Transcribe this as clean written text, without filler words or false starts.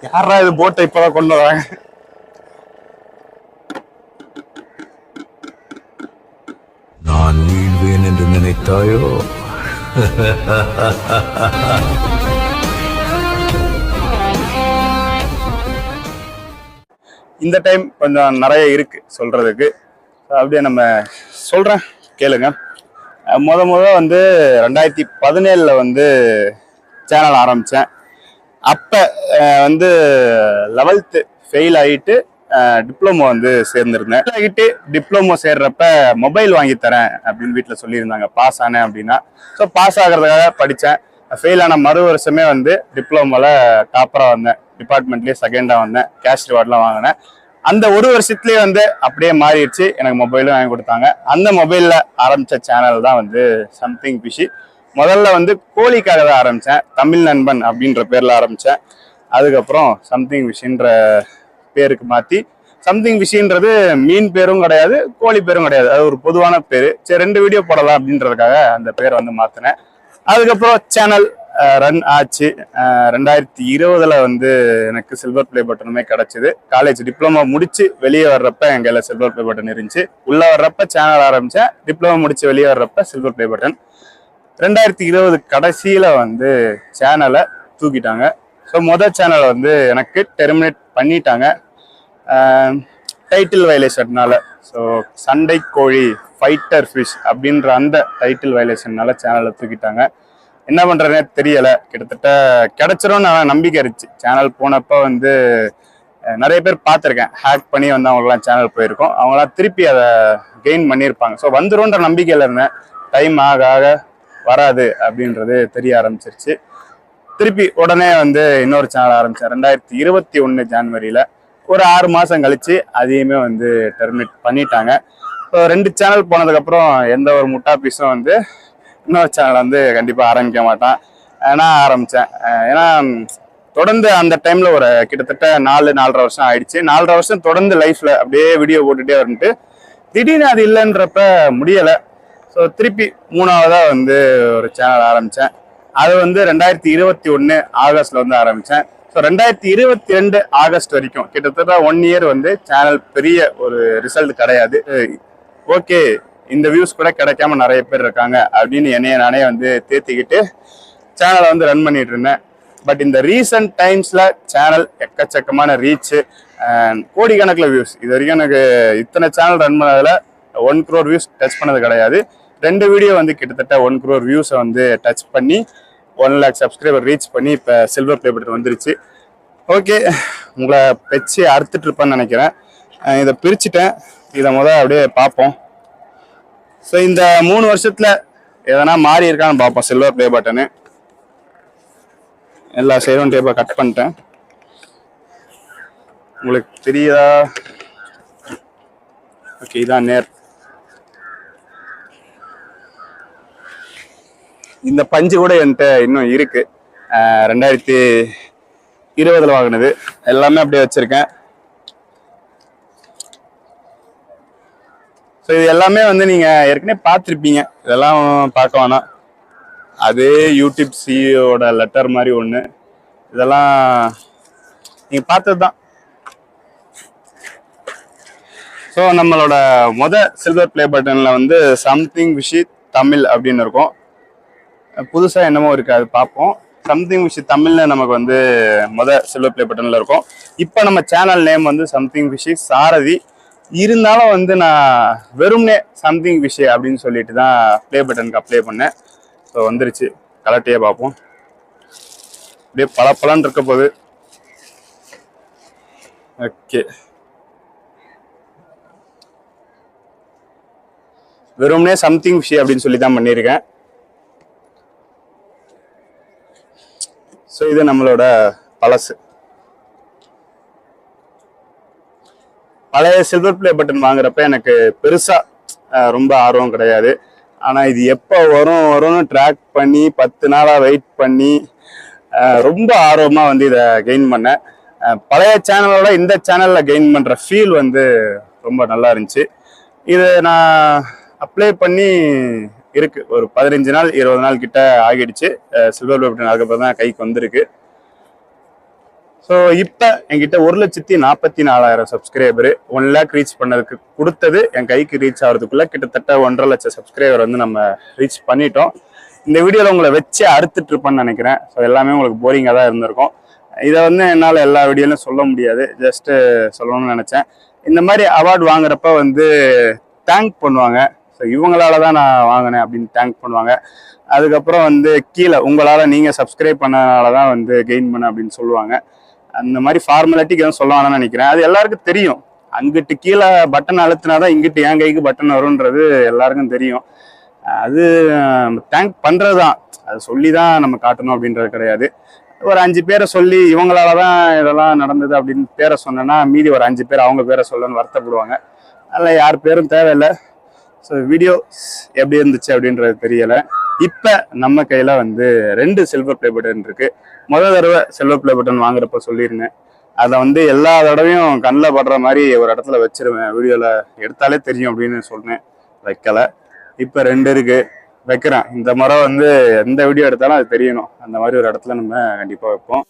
யாரா இது போட்டை இப்பதான் கொண்டு வராங்க? நான் வீழ்வேன் என்று நினைத்தாயோ? இந்த டைம் கொஞ்சம் நிறைய இருக்கு சொல்றதுக்கு. அப்படியே நம்ம சொல்றேன் கேளுங்க. முத வந்து 2017 வந்து சேனல் ஆரம்பிச்சேன். அப்ப வந்து 11th ஃபெயில் ஆகிட்டு டிப்ளமோ வந்து சேர்ந்துருந்தேன். ஆகிட்டு டிப்ளமோ சேர்றப்ப மொபைல் வாங்கி தரேன் அப்படின்னு வீட்டில் சொல்லியிருந்தாங்க, பாஸ் ஆனேன் அப்படின்னா. ஸோ பாஸ் ஆகிறதுக்காக படித்தேன். ஃபெயில் ஆன மறு வருஷமே வந்து டிப்ளமோவில் டாப்பராக வந்தேன். டிபார்ட்மெண்ட்லேயே செகண்டாக வந்தேன். கேஷ் ரிவார்ட்லாம் வாங்கினேன். அந்த ஒரு வருஷத்துலேயே வந்து அப்படியே மாறிடுச்சு. எனக்கு மொபைலும் வாங்கி கொடுத்தாங்க. அந்த மொபைலில் ஆரம்பித்த சேனல் தான் வந்து சம்திங் ஃபிஷி. முதல்ல வந்து கோழிக்காக தான் ஆரம்பித்தேன். தமிழ் நண்பன் அப்படின்ற பேரில் ஆரம்பித்தேன். அதுக்கப்புறம் சம்திங் ஃபிஷ்ன்ற பேருக்கு மாற்றி, சம்திங் ஃபிஷ்ன்றது மீன் பேரும் கிடையாது, கோழி பேரும் கிடையாது, அது ஒரு பொதுவான பேர். சரி, 2 வீடியோ போடலாம் அப்படின்றதுக்காக அந்த பேரை வந்து மாற்றினேன். அதுக்கப்புறம் சேனல் ரன் ஆச்சு. 2020 வந்து எனக்கு சில்வர் பிளே பட்டனுமே கிடைச்சிது. காலேஜ் டிப்ளமோ முடிச்சு வெளியே வர்றப்ப என் கையில் சில்வர் பிளே பட்டன் இருந்துச்சு. உள்ளே வர்றப்ப சேனல் ஆரம்பித்தேன். டிப்ளமோ முடிச்சு வெளியே வர்றப்ப சில்வர் பிளே பட்டன். 2020 கடைசியில் வந்து சேனலை தூக்கிட்டாங்க. ஸோ மொதல் சேனலை வந்து எனக்கு டெர்மினேட் பண்ணிட்டாங்க டைட்டில் வயலேஷன்னால. ஸோ சண்டை கோழி ஃபைட்டர் ஃபிஷ் அப்படின்ற அந்த டைட்டில் வயலேஷன்னால சேனலை தூக்கிட்டாங்க. என்ன பண்ணுறதுனே தெரியலை. கிட்டத்தட்ட கிடைச்சிரும்னு நான் நம்பிக்கை இருந்துச்சு. சேனல் போனப்போ வந்து நிறைய பேர் பார்த்துருக்கேன், ஹேக் பண்ணி வந்து அவங்களுக்குலாம் சேனல் போயிருக்கோம். அவங்களாம் திருப்பி அதை கெயின் பண்ணியிருப்பாங்க. ஸோ வந்துரும்ன்ற நம்பிக்கையில் இருந்தேன். டைம் ஆக ஆக வராது அப்படின்றது தெரிய ஆரம்பிச்சிருச்சு. திருப்பி உடனே வந்து இன்னொரு சேனல் ஆரம்பித்தேன் 2021 ஜனவரியில். ஒரு 6 மாதம் கழிச்சு அதையுமே வந்து டெர்மினேட் பண்ணிட்டாங்க. ஸோ 2 சேனல் போனதுக்கப்புறம் எந்த ஒரு முட்டா பீஸும் வந்து இன்னொரு சேனல் வந்து கண்டிப்பாக ஆரம்பிக்க மாட்டான். நான் ஆரம்பித்தேன். ஏன்னா தொடர்ந்து அந்த டைமில் ஒரு கிட்டத்தட்ட 4-4.5 வருஷம் ஆயிடுச்சு. 4.5 வருஷம் தொடர்ந்து லைஃப்பில் அப்படியே வீடியோ போட்டுகிட்டே வந்துட்டு திடீர்னு அது இல்லைன்றப்ப முடியலை. ஸோ திருப்பி 3ஆவதாக வந்து ஒரு சேனல் ஆரம்பித்தேன். அது வந்து 2021 ஆகஸ்ட்ல வந்து ஆரம்பித்தேன். ஸோ 2022 ஆகஸ்ட் வரைக்கும் கிட்டத்தட்ட 1 இயர் வந்து சேனல் பெரிய ஒரு ரிசல்ட் கிடையாது. ஓகே, இந்த வியூஸ் கூட கிடைக்காம நிறைய பேர் இருக்காங்க அப்படின்னு என்னைய நானே வந்து தேத்திக்கிட்டு சேனலை வந்து ரன் பண்ணிட்டு இருந்தேன். பட் இந்த ரீசன்ட் டைம்ஸில் சேனல் எக்கச்சக்கமான ரீச்சு, கோடிக்கணக்கில் வியூஸ். இது வரைக்கும் எனக்கு இத்தனை சேனல் ரன் பண்ணதில் 1 crore வியூஸ் டச் பண்ணது கிடையாது. 2 வீடியோ வந்து கிட்டத்தட்ட 1 crore வியூஸை வந்து டச் பண்ணி 1 lakh சப்ஸ்கிரைபர் ரீச் பண்ணி இப்போ சில்வர் பிளே பட்டன் வந்துருச்சு. ஓகே, உங்களை பெச்சு அறுத்துட்டு இருப்பேன்னு நினைக்கிறேன். இதை பிரிச்சுட்டேன். இதை அப்படியே பார்ப்போம். ஸோ இந்த 3 வருஷத்தில் எதனா மாறி இருக்கான்னு பார்ப்போம். சில்வர் பிளே பட்டனு எல்லா சைடும் டேப்பை கட் பண்ணிட்டேன். உங்களுக்கு தெரியுதா? ஓகே, இதான் நேர். இந்த பஞ்சு கூட என்கிட்ட இன்னும் இருக்கு. 2020 வாங்கினது. எல்லாமே அப்படியே வச்சிருக்கேன். ஸோ இது எல்லாமே வந்து நீங்க ஏற்கனவே பார்த்துருப்பீங்க. இதெல்லாம் பார்க்க வேணாம். அது யூடியூப் சிஇஓட லெட்டர் மாதிரி ஒன்று. இதெல்லாம் நீங்க பார்த்தது தான். ஸோ நம்மளோட சில்வர் பிளே பட்டன்ல வந்து சம்திங் விஷி தமிழ் அப்படின்னு இருக்கும். புதுசாக என்னமோ இருக்குது, அது பார்ப்போம். சம்திங் விஷி தமிழ்னு நமக்கு வந்து சில்வர் பிளே பட்டனில் இருக்கும். இப்போ நம்ம சேனல் நேம் வந்து சம்திங் விஷி சாரதி. இருந்தாலும் வந்து நான் வெறும்னே சம்திங் விஷி அப்படின்னு சொல்லிட்டு தான் பிளே பட்டனுக்கு அப்ளை பண்ணேன். ஸோ வந்துருச்சு. கலட்டையே பார்ப்போம். அப்படியே பலன்னு இருக்க போகுது. ஓகே, வெறும்னே சம்திங் விஷி அப்படின்னு சொல்லி தான் பண்ணியிருக்கேன். ஸோ இது நம்மளோட பழசு. பழைய சில்வர் பிளே பட்டன் வாங்குறப்ப எனக்கு பெருசா ரொம்ப ஆர்வம் கிடையாது. ஆனால் இது எப்போ வரும்னு ட்ராக் பண்ணி 10 நாளாக வெயிட் பண்ணி ரொம்ப ஆர்வமாக வந்து இதை கெயின் பண்ணேன். பழைய சேனலோட இந்த சேனலில் கெயின் பண்ணுற ஃபீல் வந்து ரொம்ப நல்லா இருந்துச்சு. இது நான் அப்ளை பண்ணி இருக்கு ஒரு 15 நாள் 20 நாள் கிட்ட ஆகிடுச்சு. சில்வர் பிளே பட்டன் அதுக்கப்புறம் தான் கைக்கு வந்திருக்கு. ஸோ இப்போ என்கிட்ட 1,44,000 சப்ஸ்கிரைபரு 1 லேக் ரீச் பண்ணதுக்கு கொடுத்தது என் கைக்கு ரீச் ஆகிறதுக்குள்ள கிட்டத்தட்ட 1.5 லட்சம் சப்ஸ்கிரைபர் வந்து நம்ம ரீச் பண்ணிட்டோம். இந்த வீடியோவில் உங்களை வச்சு அறுத்துட்டு இருப்பேன்னு நினைக்கிறேன். ஸோ எல்லாமே உங்களுக்கு போரிங்காக தான் இருந்திருக்கும். இதை வந்து என்னால் எல்லா வீடியோலையும் சொல்ல முடியாது, ஜஸ்ட்டு சொல்லணும்னு நினச்சேன். இந்த மாதிரி அவார்டு வாங்குறப்ப வந்து தேங்க் பண்ணுவாங்க. ஸோ இவங்களால தான் நான் வாங்கினேன் அப்படின்னு தேங்க் பண்ணுவாங்க. அதுக்கப்புறம் வந்து கீழே உங்களால் நீங்கள் சப்ஸ்கிரைப் பண்ணனால தான் வந்து கெயின் பண்ண அப்படின்னு சொல்லுவாங்க. அந்த மாதிரி ஃபார்மாலிட்டிக்கு எதுவும் சொல்லுவாங்கன்னு நினைக்கிறேன். அது எல்லாருக்கும் தெரியும். அங்கிட்டு கீழே பட்டன் அழுத்தினாதான் இங்கிட்டு என் கைக்கு பட்டன் வரும்ன்றது எல்லாருக்கும் தெரியும். அது தேங்க் பண்ணுறது தான், அது சொல்லி தான் நம்ம காட்டணும் அப்படின்றது கிடையாது. ஒரு 5 பேரை சொல்லி இவங்களால தான் இதெல்லாம் நடந்தது அப்படின்னு பேரை சொன்னேன்னா மீதி ஒரு 5 பேர் அவங்க பேரை சொல்லணும்னு வருத்தப்படுவாங்க. அதில் யார் பேரும் தேவையில்லை. ஸோ வீடியோ எப்படி இருந்துச்சு அப்படின்றது தெரியலை. இப்போ நம்ம கையில் வந்து 2 சில்வர் ப்ளே பட்டன் இருக்கு. முதல் தடவை சில்வர் ப்ளே பட்டன் வாங்குறப்ப சொல்லியிருந்தேன், அதை வந்து எல்லா தடவையும் கண்ணில் படுற மாதிரி ஒரு இடத்துல வச்சிருவேன், வீடியோவில் எடுத்தாலே தெரியும் அப்படின்னு சொன்னேன். வைக்கலை. இப்போ 2 இருக்கு, வைக்கிறேன். இந்த முறை வந்து எந்த வீடியோ எடுத்தாலும் அது தெரியணும், அந்த மாதிரி ஒரு இடத்துல நம்ம கண்டிப்பாக வைப்போம்.